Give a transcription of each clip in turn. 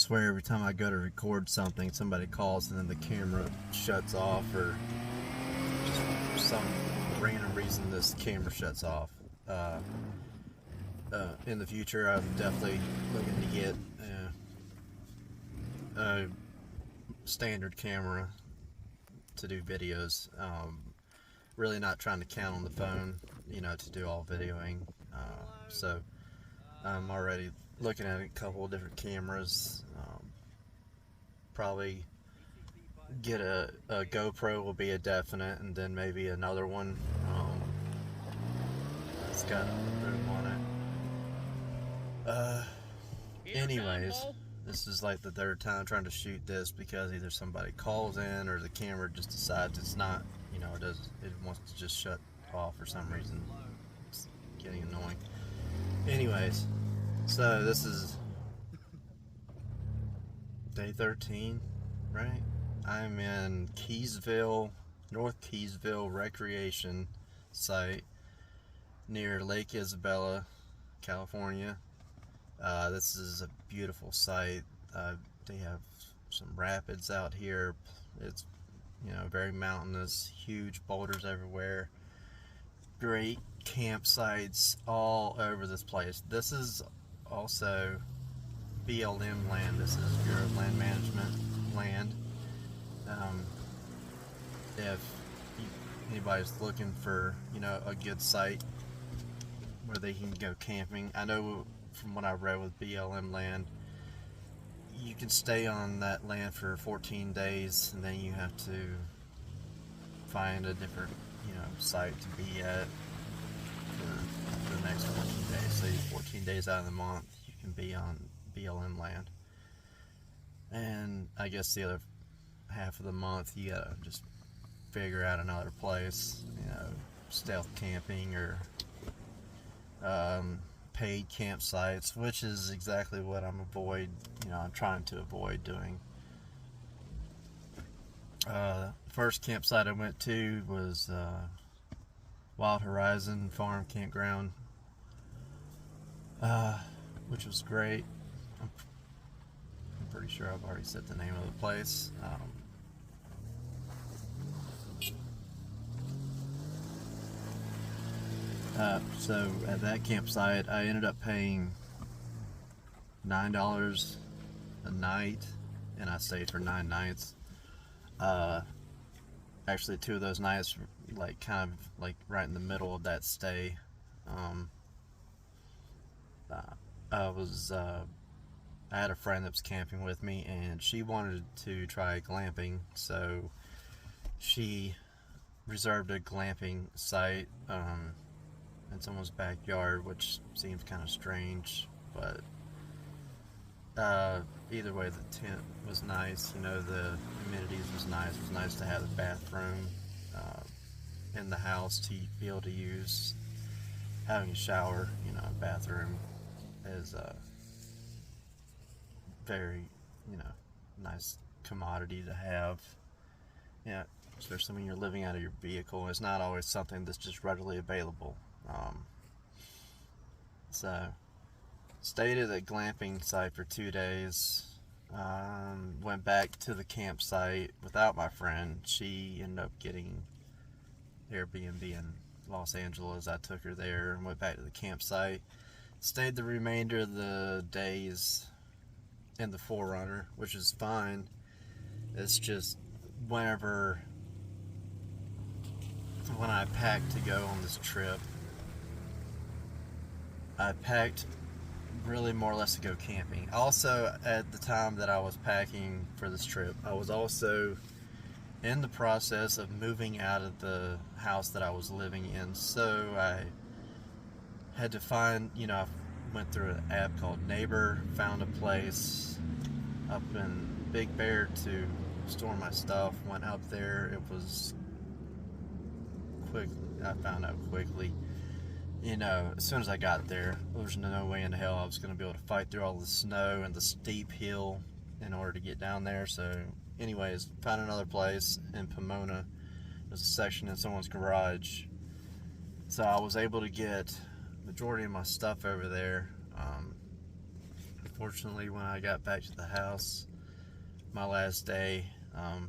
swear every time I go to record something, somebody calls and then the camera shuts off, or just for some random reason this camera shuts off. In the future, I'm definitely looking to get a standard camera to do videos. Really not trying to count on the phone, to do all videoing. So I'm already looking at a couple of different cameras. Probably get a GoPro will be a definite, and then maybe another one. It's got room on it. Anyways, this is like the third time trying to shoot this because either somebody calls in or the camera just decides it's not, it wants to just shut off for some reason. It's getting annoying. Anyways, so this is day 13, right? I'm in Keysville, North Keysville Recreation Site near Lake Isabella, California. This is a beautiful site. They have some rapids out here. It's, very mountainous, huge boulders everywhere. Great campsites all over this place. This is also BLM land. This is Bureau of Land Management land. If anybody's looking for, a good site where they can go camping, I know from what I read with BLM land, you can stay on that land for 14 days and then you have to find a different, site to be at for the next 14 days. So 14 days out of the month you can be on BLM land, and I guess the other half of the month you gotta just figure out another place, stealth camping or paid campsites, which is exactly what I'm trying to avoid doing. First campsite I went to was Wild Horizon Farm Campground, which was great. I'm pretty sure I've already said the name of the place. So at that campsite, I ended up paying $9 a night, and I stayed for 9 nights. Actually, 2 of those nights were kind of right in the middle of that stay. I had a friend that was camping with me, and she wanted to try glamping, so she reserved a glamping site in someone's backyard, which seems kind of strange, but either way, the tent was nice. The amenities was nice. It was nice to have a bathroom in the house to be able to use. Having a shower, a bathroom is a very, nice commodity to have. Especially when you're living out of your vehicle. It's not always something that's just readily available. So stayed at a glamping site for 2 days. Went back to the campsite without my friend. She ended up getting Airbnb in Los Angeles. I took her there and went back to the campsite. Stayed the remainder of the days in the 4Runner, which is fine. It's just when I packed to go on this trip, I packed really more or less to go camping. Also, at the time that I was packing for this trip, I was also in the process of moving out of the house that I was living in. So I had to find, I went through an app called Neighbor, found a place up in Big Bear to store my stuff. Went up there. It was quick. I found out quickly. As soon as I got there, there's no way in hell I was going to be able to fight through all the snow and the steep hill in order to get down there. So anyways, found another place in Pomona. There's a section in someone's garage. So I was able to get the majority of my stuff over there. Fortunately, when I got back to the house, my last day, I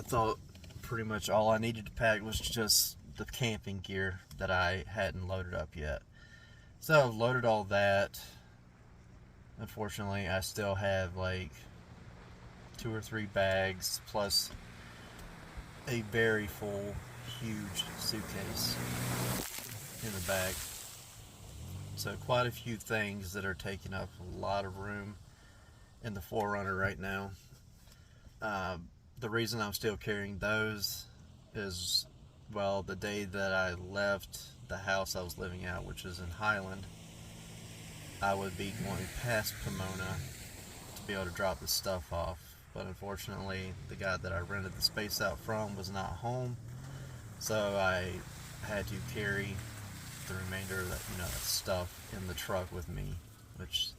thought pretty much all I needed to pack was just the camping gear that I hadn't loaded up yet. So I've loaded all that. Unfortunately, I still have like 2 or 3 bags plus a very full, huge suitcase in the bag. So quite a few things that are taking up a lot of room in the 4Runner right now. The reason I'm still carrying those is, well, the day that I left the house I was living at, which is in Highland, I would be going past Pomona to be able to drop the stuff off. But unfortunately, the guy that I rented the space out from was not home, so I had to carry the remainder of that, that stuff in the truck with me, which,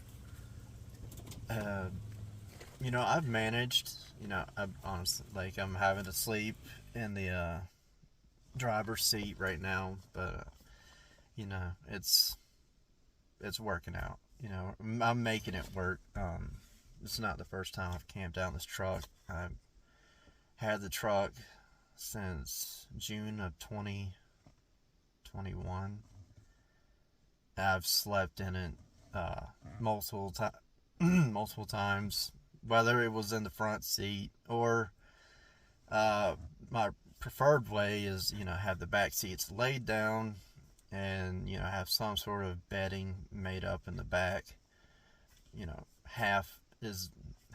I've managed. I'm honestly, like, I'm having to sleep in the driver's seat right now, but it's working out. I'm making it work. It's not the first time I've camped out in this truck. I've had the truck since June of 2021. I've slept in it multiple times, whether it was in the front seat or my preferred way is have the back seats laid down and have some sort of bedding made up in the back.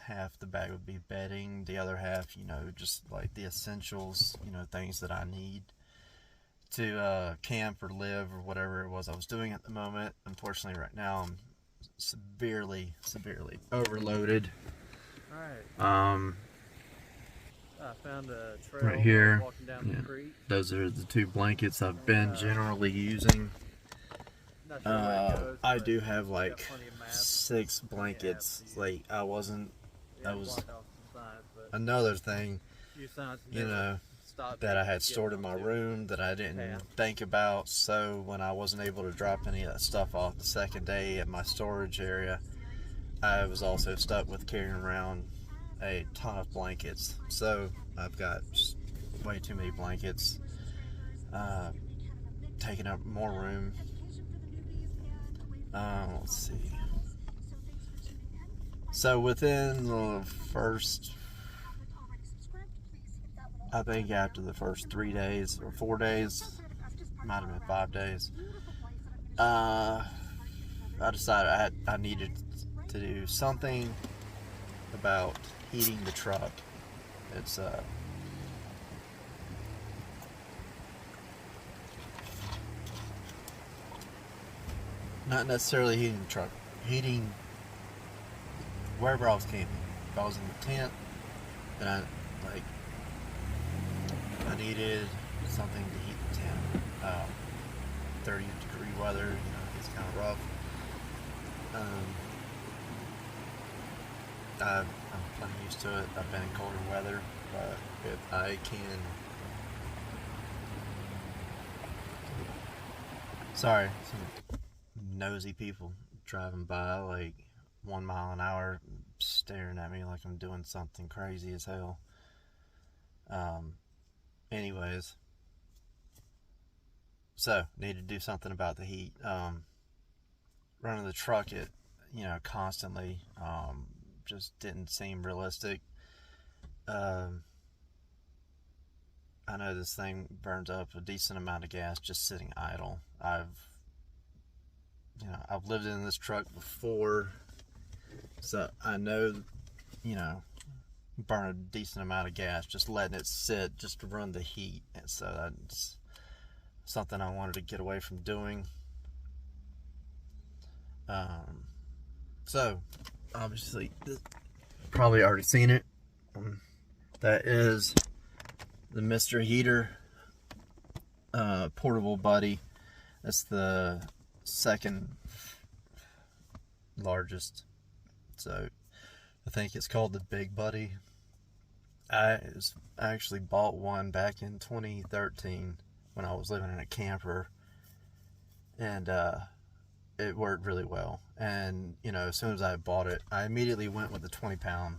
Half the bag would be bedding, the other half just like the essentials, things that I need to camp or live or whatever it was I was doing at the moment. Unfortunately, right now I'm severely overloaded. Alright. I found a trail right here. Walking down the creek. Those are the 2 blankets I've been generally using. Not sure where it goes, I do have got like plenty of maps, 6 blankets. Like I was blocked off some signs, but another thing, few signs that I had stored in my room that I didn't think about. So when I wasn't able to drop any of that stuff off the second day at my storage area, I was also stuck with carrying around a ton of blankets. So I've got just way too many blankets, taking up more room. Let's see. So within the first, I think after the first 3 days or 4 days, might have been 5 days, I decided I needed to do something about heating the truck. It's not necessarily heating the truck, heating wherever I was camping. If I was in the tent, then I needed something to heat the tent. 30-degree weather, it's kind of rough. I'm plenty used to it. I've been in colder weather, but if I can... Sorry, some nosy people driving by like 1 mile an hour, staring at me like I'm doing something crazy as hell. Anyways, so need to do something about the heat. Running the truck constantly just didn't seem realistic. I know this thing burns up a decent amount of gas just sitting idle. I've lived in this truck before, so I know, burn a decent amount of gas just letting it sit just to run the heat. And so that's something I wanted to get away from doing. So obviously, probably already seen it. That is the Mr. Heater portable buddy. That's the second largest. So I think it's called the Big Buddy. I actually bought one back in 2013 when I was living in a camper, and it worked really well. And you know, as soon as I bought it, I immediately went with the 20-pound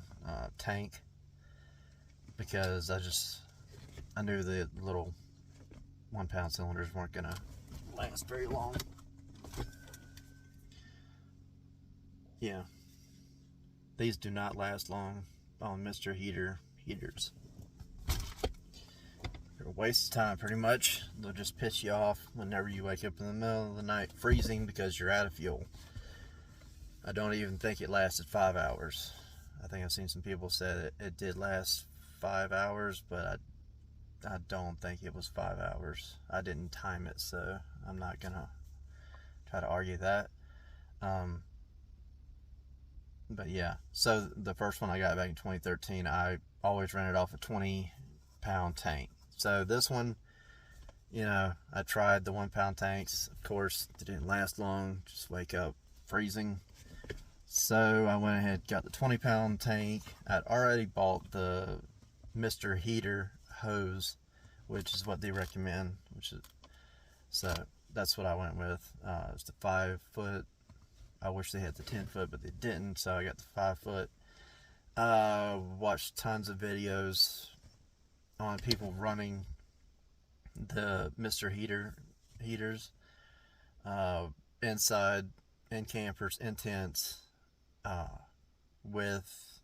tank, because I knew the little 1-pound cylinders weren't gonna last very long. Yeah, these do not last long on Mr. Heaters. They're a waste of time, pretty much. They'll just piss you off whenever you wake up in the middle of the night freezing because you're out of fuel. I don't even think it lasted 5 hours. I think I've seen some people say it did last 5 hours, but I don't think it was 5 hours. I didn't time it, so I'm not gonna try to argue that. But yeah, so the first one I got back in 2013, I always rented off a 20-pound tank. So this one, you know, I tried the 1-pound tanks. Of course, they didn't last long. Just wake up freezing. So I went ahead and got the 20-pound tank. I'd already bought the Mr. Heater hose, which is what they recommend. So that's what I went with. It's the 5-foot. I wish they had the 10-foot, but they didn't. So I got the 5-foot. Watched tons of videos on people running the Mr. Heaters inside, in campers, in tents, with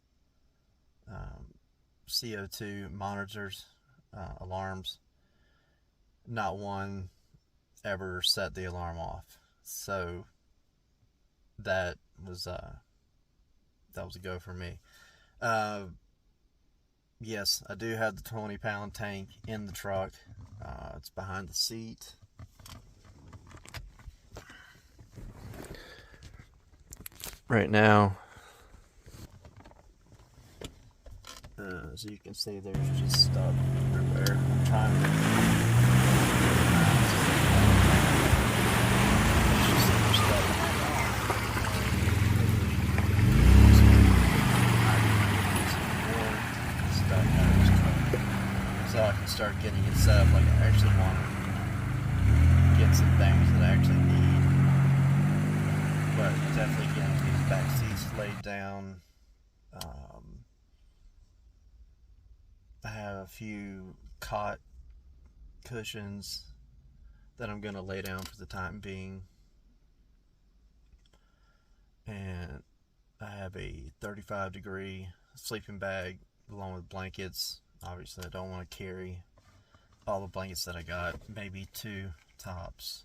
CO2 monitors, alarms. Not one ever set the alarm off. So that was a go for me. Yes, I do have the 20-pound tank in the truck. It's behind the seat. Right now, as you can see, there's just stuff everywhere. I'm trying to so I can start getting it set up like I actually want to get some things that I actually need. But definitely getting these back seats laid down. I have a few cot cushions that I'm going to lay down for the time being. And I have a 35-degree sleeping bag along with blankets. Obviously, I don't want to carry all the blankets that I got, maybe 2 tops.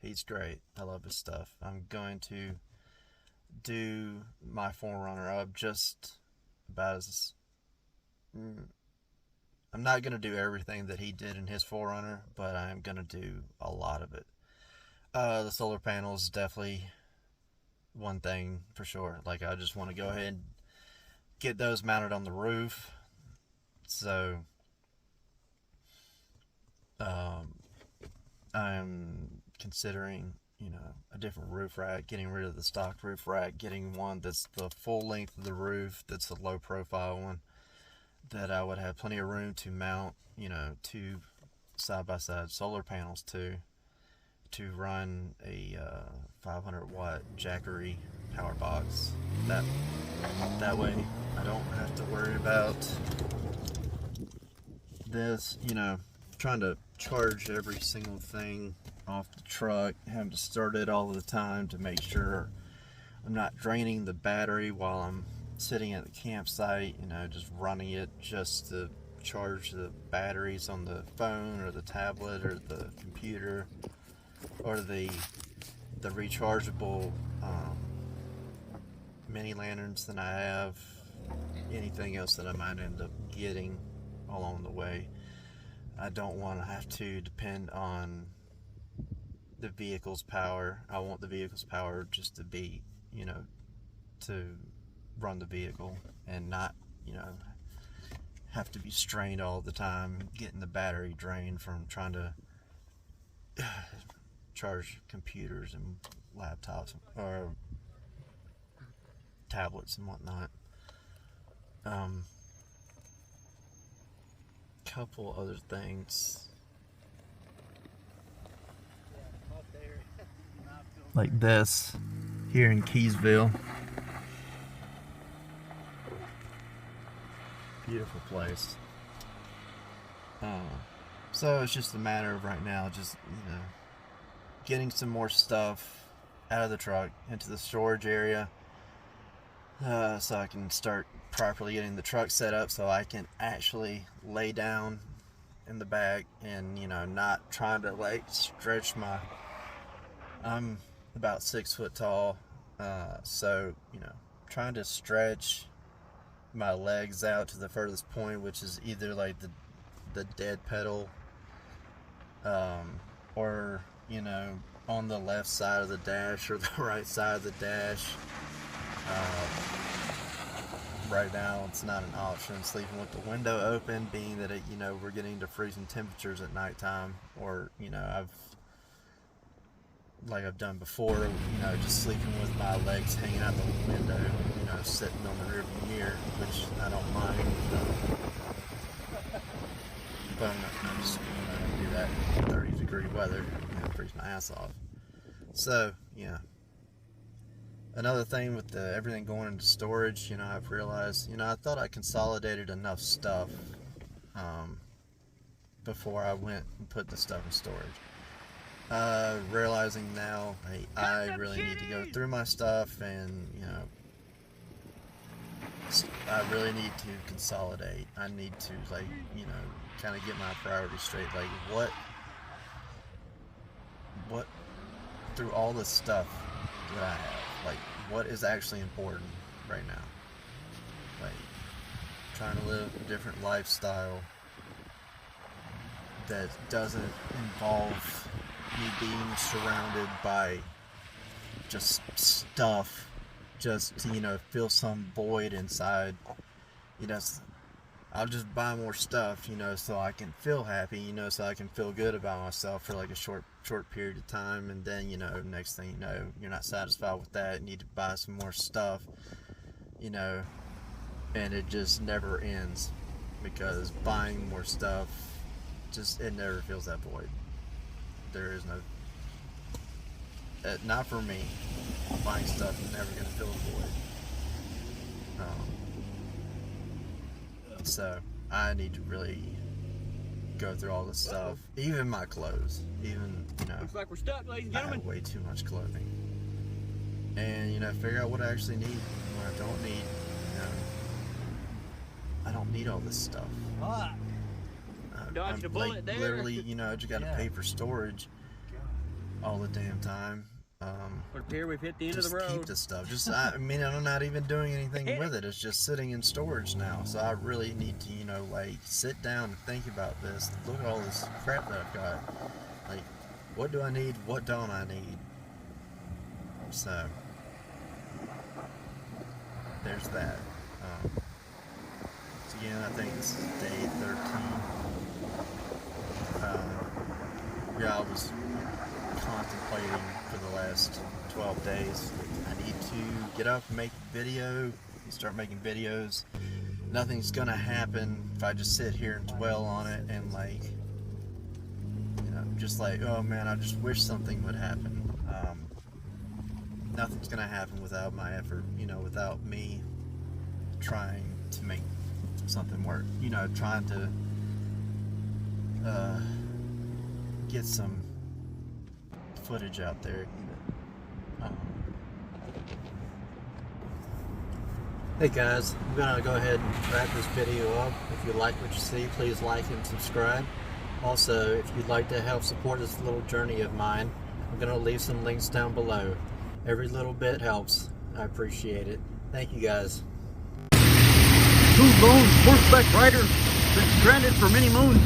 He's great. I love his stuff. I'm going to do my 4Runner up just about as... I'm not going to do everything that he did in his 4Runner, but I am going to do a lot of it. The solar panels is definitely one thing for sure. Like, I just want to go ahead and get those mounted on the roof. So I'm considering, you know, a different roof rack, getting rid of the stock roof rack, getting one that's the full length of the roof, that's a low profile one, that I would have plenty of room to mount, you know, 2 side-by-side solar panels to run a 500-watt Jackery power box. That way I don't have to worry about this, you know, trying to charge every single thing off the truck, having to start it all the time to make sure I'm not draining the battery while I'm sitting at the campsite, you know, just running it just to charge the batteries on the phone or the tablet or the computer, or the rechargeable mini lanterns that I have, anything else that I might end up getting along the way. I don't want to have to depend on the vehicle's power. I want the vehicle's power just to be, you know, to run the vehicle and not, you know, have to be strained all the time, getting the battery drained from trying to charge computers and laptops or tablets and whatnot. Couple other things like this here in Keysville. Beautiful place. So it's just a matter of right now, just, you know, getting some more stuff out of the truck into the storage area, so I can start properly getting the truck set up so I can actually lay down in the back and, you know, not trying to like stretch my, I'm about 6 foot tall, so, you know, trying to stretch my legs out to the furthest point, which is either like the dead pedal, or, you know, on the left side of the dash or the right side of the dash. Right now it's not an option, sleeping with the window open, being that you know, we're getting to freezing temperatures at nighttime, or, you know, I've done before, you know, just sleeping with my legs hanging out the window, you know, sitting on the rearview mirror, which I don't mind, but I'm just gonna do that in 30-degree weather, you know, freeze my ass off. So, yeah. Another thing with everything going into storage, you know, I've realized, you know, I thought I consolidated enough stuff before I went and put the stuff in storage. Realizing now, hey, I really need to go through my stuff, and, you know, I really need to consolidate. I need to, like, you know, kind of get my priorities straight. Like, what through all this stuff that I have, like, what is actually important right now? Like, trying to live a different lifestyle that doesn't involve me being surrounded by just stuff, just to, you know, fill some void inside. You know, I'll just buy more stuff, you know, so I can feel happy, you know, so I can feel good about myself for like a short period of time, and then, you know, next thing you know, you're not satisfied with that, you need to buy some more stuff, you know, and it just never ends, because buying more stuff, just, it never fills that void. There is no, not for me, buying stuff is never going to fill the void. So I need to really go through all this stuff, even my clothes, even, you know, looks like we're stuck, ladies and I gentlemen. have way too much clothing, and, you know, figure out what I actually need, what I don't need. You know, I don't need all this stuff. Dodged a bullet like, there. literally, you know, I just got to pay for storage all the damn time. It appears we've hit the end of Just the road. keep this stuff. Just, I mean, I'm not even doing anything with it. It's just sitting in storage now. So I really need to, you know, like, sit down and think about this. Look at all this crap that I've got. Like, what do I need? What don't I need? So there's that. So again, I think this is day 13. Yeah, I was contemplating for the last 12 days. I need to get up and make a video, start making videos. Nothing's gonna happen if I just sit here and dwell on it and, like, you know, just like, oh man, I just wish something would happen. Nothing's gonna happen without my effort, you know, without me trying to make something work, you know, trying to get some footage out there. Hey guys, I'm gonna go ahead and wrap this video up. If you like what you see, please like and subscribe. Also, if you'd like to help support this little journey of mine, I'm gonna leave some links down below. Every little bit helps. I appreciate it. Thank you guys. Two lone horseback riders been stranded for many moons.